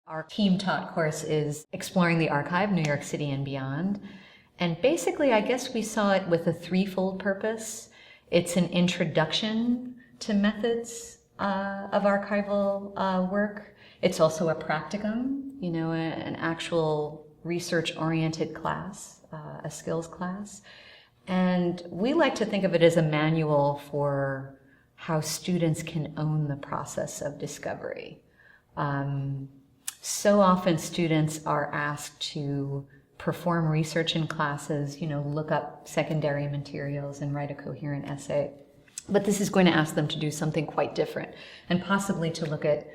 Our team-taught course is Exploring the Archive, New York City and Beyond. And basically, I guess we saw it with a threefold purpose. It's an introduction to methods of archival work. It's also a practicum, an actual research-oriented class, a skills class. And we like to think of it as a manual for how students can own the process of discovery. So often students are asked to perform research in classes, look up secondary materials and write a coherent essay. But this is going to ask them to do something quite different and possibly to look at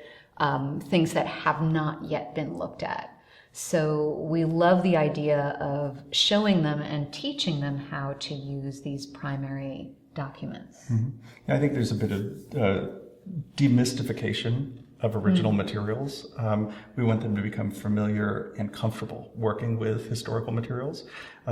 things that have not yet been looked at. So we love the idea of showing them and teaching them how to use these primary documents. Mm-hmm. Yeah, I think there's a bit of demystification of original materials. We want them to become familiar and comfortable working with historical materials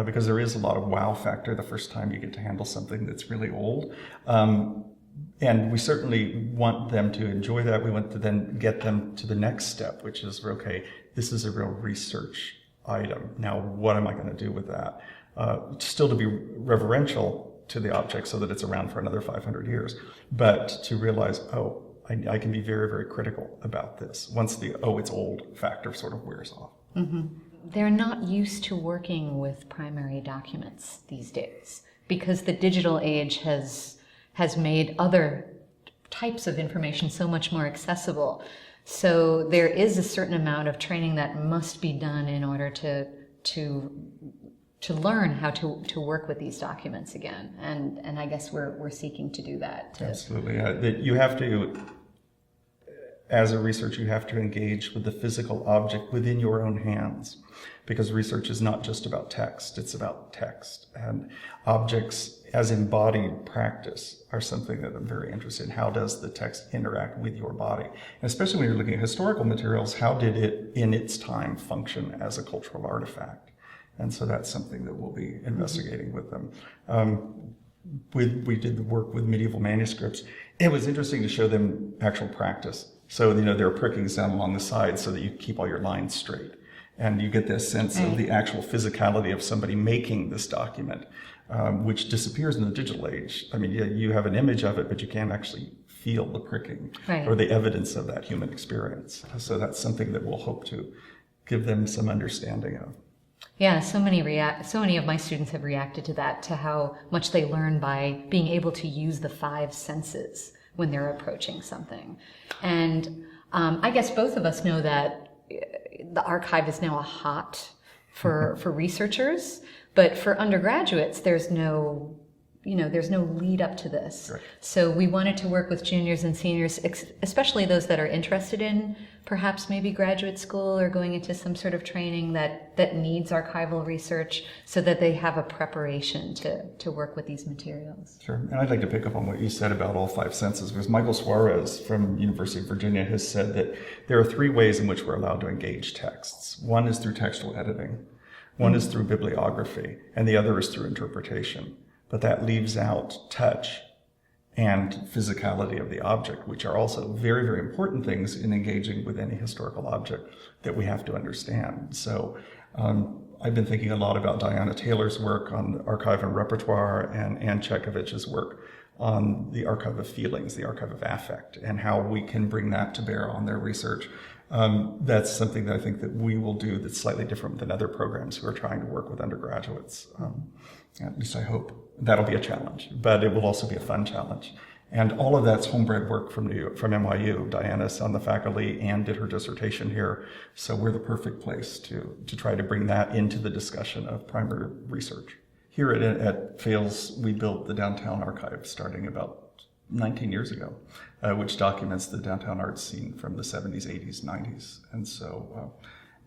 because there is a lot of wow factor the first time you get to handle something that's really old. And we certainly want them to enjoy that. We want to then get them to the next step, which is, okay, this is a real research item. Now, what am I going to do with that? Still to be reverential to the object so that it's around for another 500 years, but to realize, I can be very, very critical about this once the it's old factor sort of wears off. Mm-hmm. They're not used to working with primary documents these days because the digital age has made other types of information so much more accessible. So there is a certain amount of training that must be done in order to learn how to work with these documents again. And I guess we're seeking to do that. Absolutely. You have to, as a researcher, you have to engage with the physical object within your own hands, because research is not just about text, it's about text. And objects as embodied practice are something that I'm very interested in. How does the text interact with your body? And especially when you're looking at historical materials, how did it in its time function as a cultural artifact? And so that's something that we'll be investigating with them. We did the work with medieval manuscripts. It was interesting to show them actual practice. So, there are prickings down along the sides so that you keep all your lines straight. And you get this sense of the actual physicality of somebody making this document, which disappears in the digital age. I mean, you have an image of it, but you can't actually feel the pricking or the evidence of that human experience. So that's something that we'll hope to give them some understanding of. Yeah, so many of my students have reacted to that, to how much they learn by being able to use the five senses when they're approaching something. And I guess both of us know that the archive is now a hot for researchers, but for undergraduates, there's no lead up to this. Right. So we wanted to work with juniors and seniors, especially those that are interested in perhaps maybe graduate school or going into some sort of training that needs archival research, so that they have a preparation to work with these materials. Sure. And I'd like to pick up on what you said about all five senses, because Michael Suarez from University of Virginia has said that there are three ways in which we're allowed to engage texts. One is through textual editing, one is through bibliography, and the other is through interpretation. But that leaves out touch and physicality of the object, which are also very, very important things in engaging with any historical object that we have to understand. So I've been thinking a lot about Diana Taylor's work on the Archive and Repertoire, and Anne Chekovich's work on the Archive of Feelings, the Archive of Affect, and how we can bring that to bear on their research. That's something that I think that we will do that's slightly different than other programs who are trying to work with undergraduates. At least I hope. That'll be a challenge, but it will also be a fun challenge. And all of that's homebred work from NYU. Diana's on the faculty and did her dissertation here. So we're the perfect place to try to bring that into the discussion of primary research. Here at Fales, we built the Downtown Archive starting about 19 years ago, which documents the downtown art scene from the 70s, 80s, 90s. And so,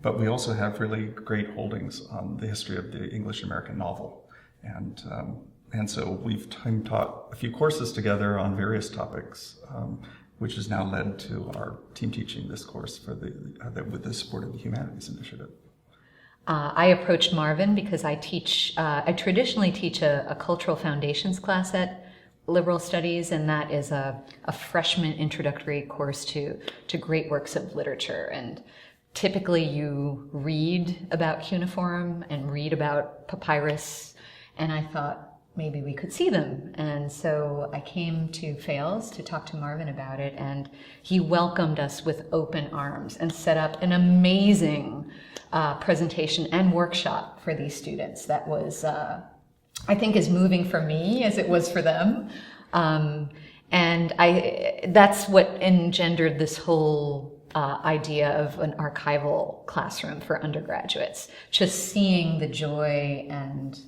but we also have really great holdings on the history of the English American novel. And so we've taught a few courses together on various topics, which has now led to our team teaching this course for with the support of the Humanities Initiative. I approached Marvin because I traditionally teach a cultural foundations class at liberal studies, and that is a freshman introductory course to great works of literature. And typically you read about cuneiform and read about papyrus, and I thought maybe we could see them. And so I came to Fales to talk to Marvin about it, and he welcomed us with open arms and set up an amazing presentation and workshop for these students that was, I think, as moving for me as it was for them. And that's what engendered this whole idea of an archival classroom for undergraduates, just seeing the joy and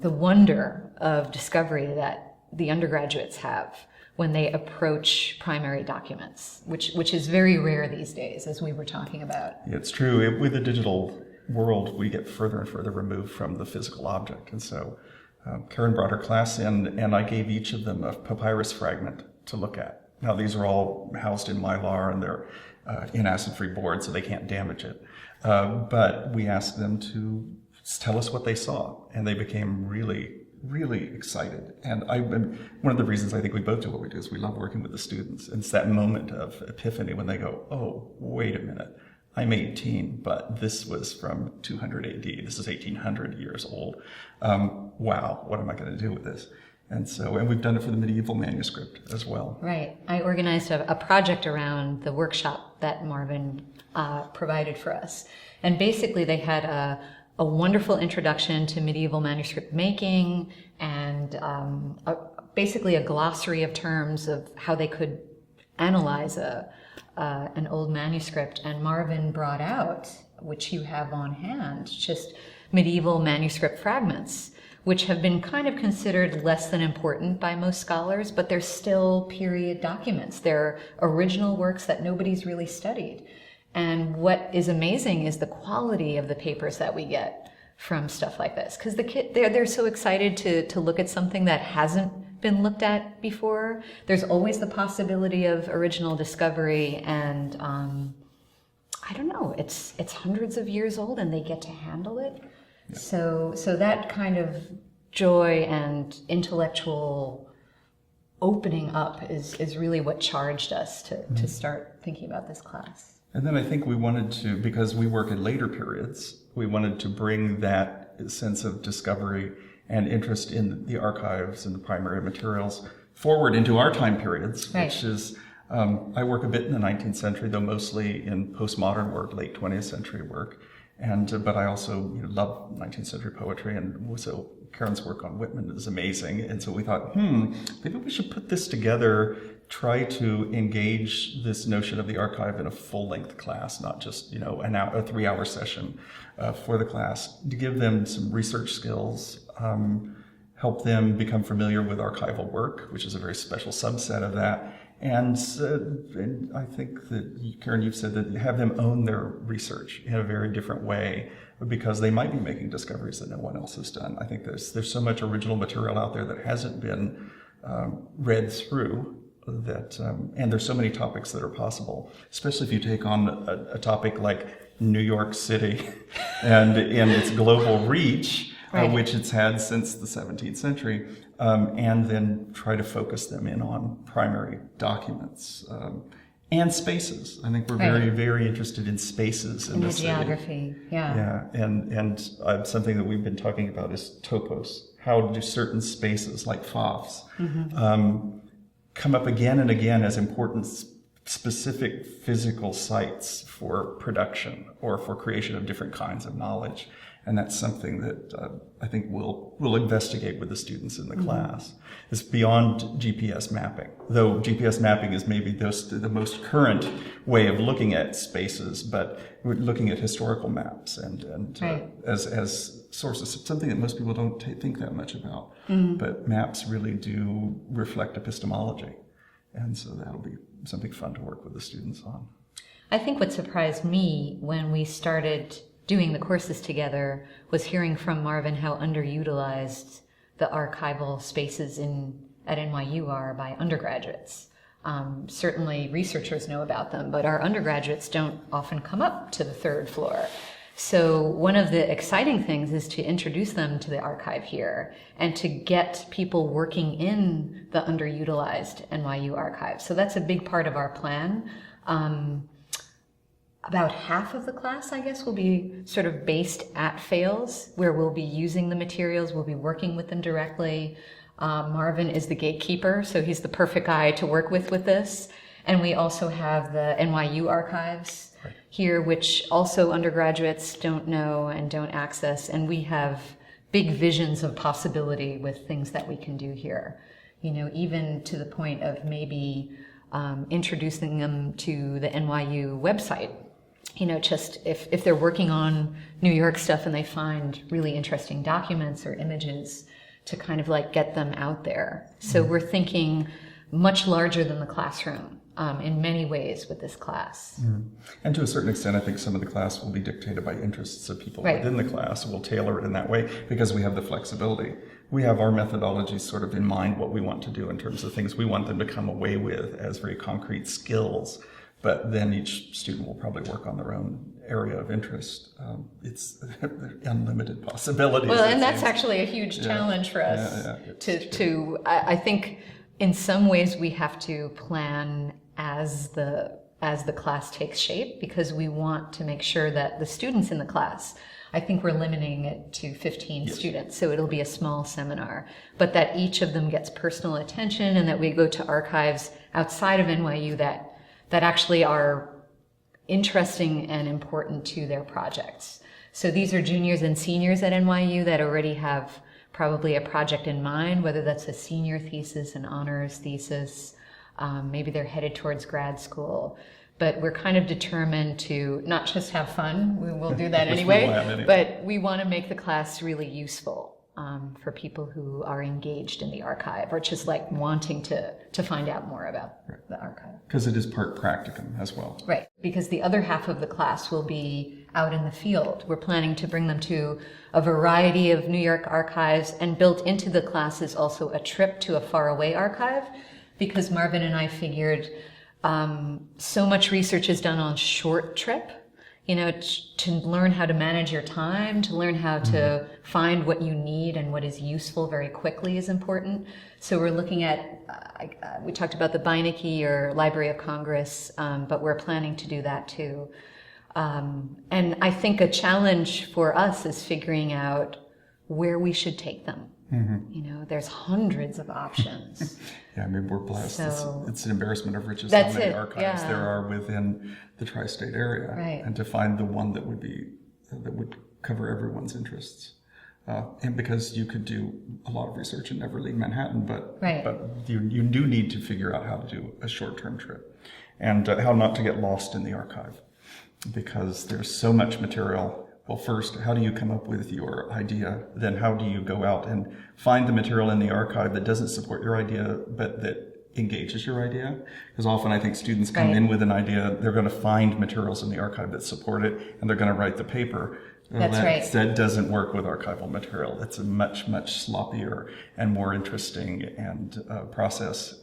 the wonder of discovery that the undergraduates have when they approach primary documents, which is very rare these days, as we were talking about. Yeah, it's true. With the digital world, we get further and further removed from the physical object. And so Karen brought her class in, and I gave each of them a papyrus fragment to look at. Now, these are all housed in Mylar, and they're in acid-free board, so they can't damage it. But we asked them to tell us what they saw, and they became really, really excited. And one of the reasons I think we both do what we do is we love working with the students. And it's that moment of epiphany when they go, oh, wait a minute, I'm 18, but this was from 200 AD. This is 1800 years old. Wow, what am I going to do with this? And we've done it for the medieval manuscript as well. Right. I organized a project around the workshop that Marvin provided for us. And basically they had a wonderful introduction to medieval manuscript making and basically a glossary of terms of how they could analyze an old manuscript. And Marvin brought out, which you have on hand, just medieval manuscript fragments, which have been kind of considered less than important by most scholars, but they're still period documents. They're original works that nobody's really studied. And what is amazing is the quality of the papers that we get from stuff like this, because they're so excited to look at something that hasn't been looked at before. There's always the possibility of original discovery, and I don't know, it's hundreds of years old and they get to handle it. Yeah. So that kind of joy and intellectual opening up is really what charged us to start thinking about this class. And then I think we wanted to, because we work in later periods, we wanted to bring that sense of discovery and interest in the archives and the primary materials forward into our time periods, right. Which is, I work a bit in the 19th century, though mostly in postmodern work, late 20th century work. But I also love 19th century poetry, and so Karen's work on Whitman is amazing. And so we thought, maybe we should put this together, try to engage this notion of the archive in a full-length class, not just a 3-hour session for the class, to give them some research skills, help them become familiar with archival work, which is a very special subset of that. And I think that, Karen, you've said that have them own their research in a very different way, because they might be making discoveries that no one else has done. I think there's so much original material out there that hasn't been read through, that, and there's so many topics that are possible, especially if you take on a topic like New York City and its global reach, right. Which it's had since the 17th century. And then try to focus them in on primary documents and spaces. I think we're very, very interested in spaces in the geography. Yeah, and something that we've been talking about is topos. How do certain spaces like FOFs come up again and again as important specific physical sites for production or for creation of different kinds of knowledge? And that's something that I think we'll investigate with the students in the class. It's beyond GPS mapping, though GPS mapping is maybe the most current way of looking at spaces, but we're looking at historical maps and right. As sources, something that most people don't think that much about. But maps really do reflect epistemology. And so that'll be something fun to work with the students on. I think what surprised me when we started doing the courses together was hearing from Marvin how underutilized the archival spaces at NYU are by undergraduates. Certainly researchers know about them, but our undergraduates don't often come up to the 3rd floor. So one of the exciting things is to introduce them to the archive here and to get people working in the underutilized NYU archive. So that's a big part of our plan. about half of the class, I guess, will be sort of based at Fales, where we'll be using the materials, we'll be working with them directly. Marvin is the gatekeeper, so he's the perfect guy to work with this. And we also have the NYU archives here, which also undergraduates don't know and don't access. And we have big visions of possibility with things that we can do here. Even to the point of maybe introducing them to the NYU website. Just if they're working on New York stuff and they find really interesting documents or images, to kind of like get them out there. So we're thinking much larger than the classroom in many ways with this class. And to a certain extent, I think some of the class will be dictated by interests of people within the class. We'll tailor it in that way because we have the flexibility. We have our methodologies sort of in mind, what we want to do in terms of things we want them to come away with as very concrete skills. But then each student will probably work on their own area of interest. It's unlimited possibilities. Well, and that's actually a huge challenge for us. I think in some ways we have to plan as the class takes shape, because we want to make sure that the students in the class, I think we're limiting it to 15 students, so it'll be a small seminar, but that each of them gets personal attention and that we go to archives outside of NYU that actually are interesting and important to their projects. So these are juniors and seniors at NYU that already have probably a project in mind, whether that's a senior thesis, an honors thesis, maybe they're headed towards grad school. But we're kind of determined to not just have fun, we will do that anyway, but we want to make the class really useful for people who are engaged in the archive or just like wanting to find out more about the archive. Because it is part practicum as well. Right, because the other half of the class will be out in the field. We're planning to bring them to a variety of New York archives, and built into the class is also a trip to a faraway archive, because Marvin and I figured so much research is done on short trip, to learn how to manage your time, to learn how to find what you need and what is useful very quickly is important. So we're looking at, we talked about the Beinecke or Library of Congress, but we're planning to do that too. And I think a challenge for us is figuring out where we should take them. There's hundreds of options. Yeah, I mean, we're blessed. So, it's an embarrassment of riches how many archives there are within the tri-state area, and to find the one that would cover everyone's interests. And because you could do a lot of research and never leave Manhattan, but you do need to figure out how to do a short-term trip, and how not to get lost in the archive, because there's so much material. Well, first, how do you come up with your idea? Then how do you go out and find the material in the archive that doesn't support your idea, but that engages your idea? Because often I think students come in with an idea, they're going to find materials in the archive that support it, and they're going to write the paper. That doesn't work with archival material. It's a much, much sloppier and more interesting and process,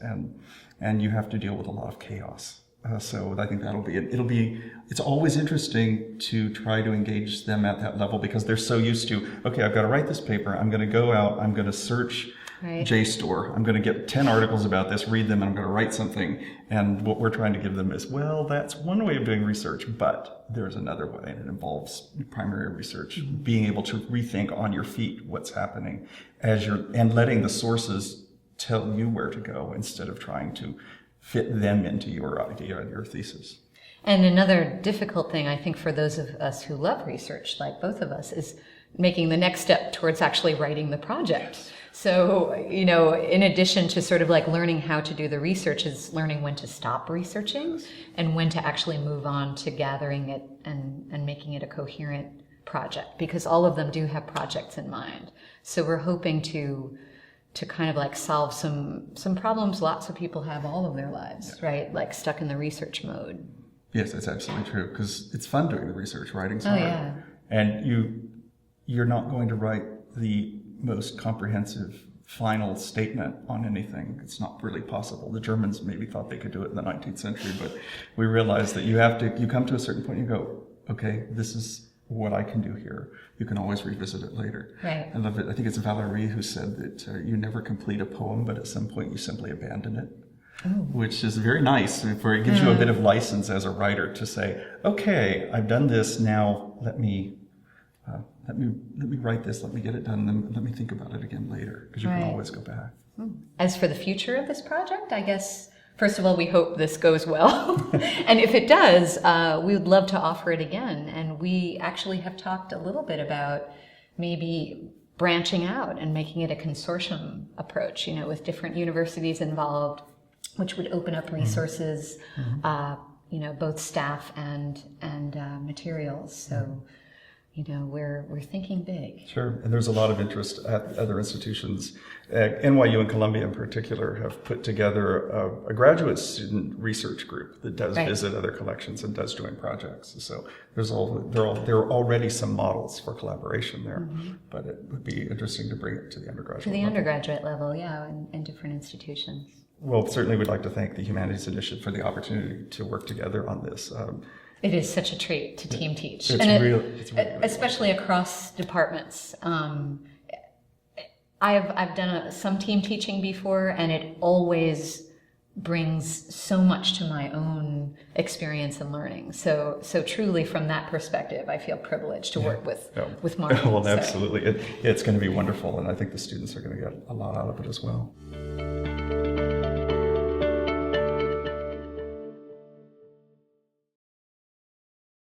and you have to deal with a lot of chaos. So I think that'll be it. It's always interesting to try to engage them at that level, because they're so used to, okay, I've got to write this paper, I'm going to go out, I'm going to search JSTOR, I'm going to get 10 articles about this, read them, and I'm going to write something. And what we're trying to give them is, well, that's one way of doing research, but there's another way, and it involves primary research, being able to rethink on your feet what's happening and letting the sources tell you where to go instead of trying to fit them into your idea and your thesis. And another difficult thing, I think, for those of us who love research, like both of us, is making the next step towards actually writing the project. So, in addition to sort of like learning how to do the research, is learning when to stop researching and when to actually move on to gathering it and making it a coherent project, because all of them do have projects in mind. So we're hoping to kind of like solve some problems lots of people have all of their lives, right? Like stuck in the research mode. Yes, that's absolutely true, because it's fun doing the research. Writing's hard. And you're not going to write the most comprehensive final statement on anything. It's not really possible. The Germans maybe thought they could do it in the 19th century, but we realized that you come to a certain point, you go, okay, this is what I can do here. You can always revisit it later. Right. I love it. I think it's Valéry who said that you never complete a poem, but at some point you simply abandon it. which is very nice. For it gives you a bit of license as a writer to say, okay, I've done this. Now let me write this. Let me get it done. Then let me think about it again later, because you can always go back. As for the future of this project, I guess, first of all, we hope this goes well. And if it does, we would love to offer it again. And we actually have talked a little bit about maybe branching out and making it a consortium approach, with different universities involved, which would open up resources, both staff and materials. So, we're thinking big. Sure, and there's a lot of interest at other institutions. NYU and Columbia in particular have put together a graduate student research group that does visit other collections and does joint projects. So there are already some models for collaboration there, but it would be interesting to bring it to the undergraduate level. Undergraduate level, in different institutions. Well, certainly we'd like to thank the Humanities Initiative for the opportunity to work together on this. It is such a treat to team teach, it's really especially across departments. I've done some team teaching before, and it always brings so much to my own experience and learning. So truly, from that perspective, I feel privileged to work with Marvin. Well, absolutely, it's going to be wonderful, and I think the students are going to get a lot out of it as well.